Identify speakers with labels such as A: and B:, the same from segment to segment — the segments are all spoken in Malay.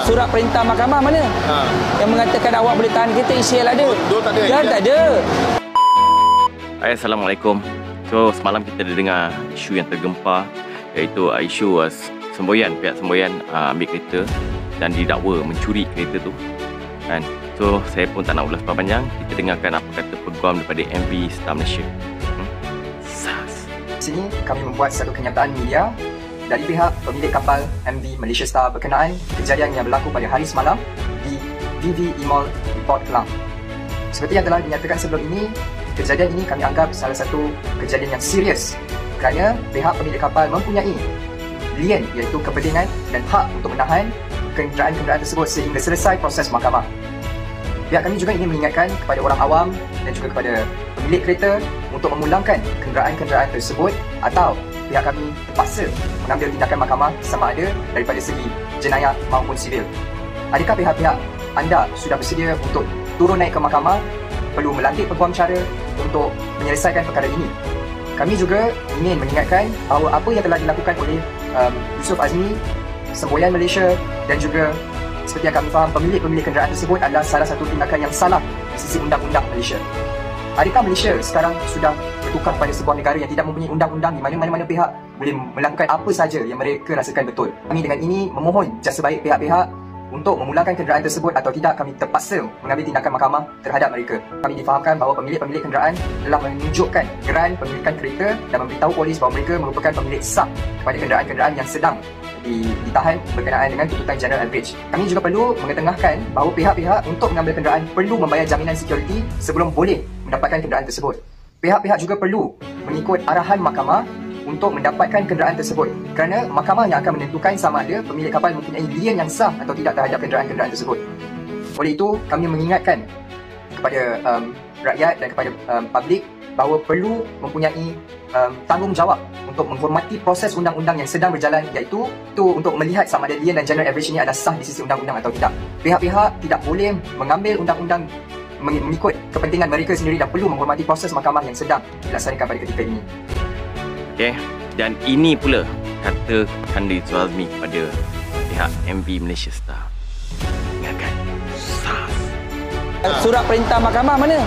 A: Surat perintah mahkamah mana? Yang mengatakan awak boleh tahan kereta ECL ada? Tak ada.
B: Assalamualaikum. So semalam kita ada dengar isu yang tergempar, iaitu isu pihak semboyan ambil kereta dan didakwa mencuri kereta tu kan. So saya pun tak nak ulas panjang, kita dengarkan apa kata peguam daripada MV Star Malaysia.
C: Sini kami membuat satu kenyataan media dari pihak pemilik kapal MV Malaysia Star berkenaan kejadian yang berlaku pada hari semalam di VV Mall di Port Klang. Seperti yang telah dinyatakan sebelum ini, kejadian ini kami anggap salah satu kejadian yang serius kerana pihak pemilik kapal mempunyai lien, iaitu kepentingan dan hak untuk menahan kenderaan-kenderaan tersebut sehingga selesai proses mahkamah. Pihak kami juga ingin mengingatkan kepada orang awam dan juga kepada pemilik kereta untuk memulangkan kenderaan-kenderaan tersebut atau pihak kami terpaksa mengambil tindakan mahkamah sama ada daripada segi jenayah maupun sivil. Adakah pihak-pihak anda sudah bersedia untuk turun naik ke mahkamah? Perlu melantik peguam cara untuk menyelesaikan perkara ini. Kami juga ingin mengingatkan bahawa apa yang telah dilakukan oleh Yusof Azmi, Semboyan Malaysia dan juga seperti yang kami faham pemilik-pemilik kenderaan tersebut adalah salah satu tindakan yang salah di sisi undang-undang Malaysia. Adakah Malaysia sekarang sudah bertukar pada sebuah negara yang tidak mempunyai undang-undang di mana mana-mana pihak boleh melakukan apa saja yang mereka rasakan betul? Kami dengan ini memohon jasa baik pihak-pihak untuk memulangkan kenderaan tersebut atau tidak kami terpaksa mengambil tindakan mahkamah terhadap mereka. Kami difahamkan bahawa pemilik-pemilik kenderaan telah menunjukkan geran pemilikan kereta dan memberitahu polis bahawa mereka merupakan pemilik sah kepada kenderaan-kenderaan yang sedang ditahan berkenaan dengan tuntutan General Average. Kami juga perlu mengetengahkan bahawa pihak-pihak untuk mengambil kenderaan perlu membayar jaminan security sebelum boleh mendapatkan kenderaan tersebut. Pihak-pihak juga perlu mengikut arahan mahkamah untuk mendapatkan kenderaan tersebut kerana mahkamah yang akan menentukan sama ada pemilik kapal mempunyai lien yang sah atau tidak terhadap kenderaan-kenderaan tersebut. Oleh itu, kami mengingatkan kepada rakyat dan kepada publik bahawa perlu mempunyai tanggungjawab untuk menghormati proses undang-undang yang sedang berjalan, iaitu untuk melihat sama ada lien dan general average ini adalah sah di sisi undang-undang atau tidak. Pihak-pihak tidak boleh mengambil undang-undang mengikut kepentingan mereka sendiri dan perlu menghormati proses mahkamah yang sedang dilaksanakan pada ketika ini.
B: Okey, dan ini pula kata Kanda Yusof Azmi kepada pihak MV Malaysia Star. Ingatkan, sas.
A: Surat perintah mahkamah mana?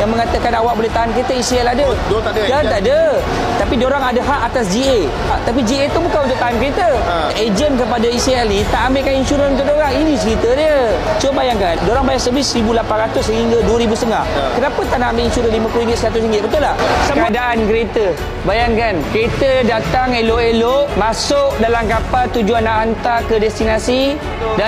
A: Yang mengatakan awak boleh tahan kereta ECL ada? Tak ada. Tapi diorang ada hak atas GA. Tapi GA tu bukan untuk tahan kereta. Ejen kepada ECL ni tak ambilkan insurans untuk diorang. Ini cerita dia. Cuba bayangkan, diorang bayar servis RM1,800 hingga RM2,500. Kenapa tak nak ambil insurans RM50, RM100? Betul tak? Keadaan kereta. Bayangkan, kereta datang elok-elok, masuk dalam kapal tujuan nak hantar ke destinasi dan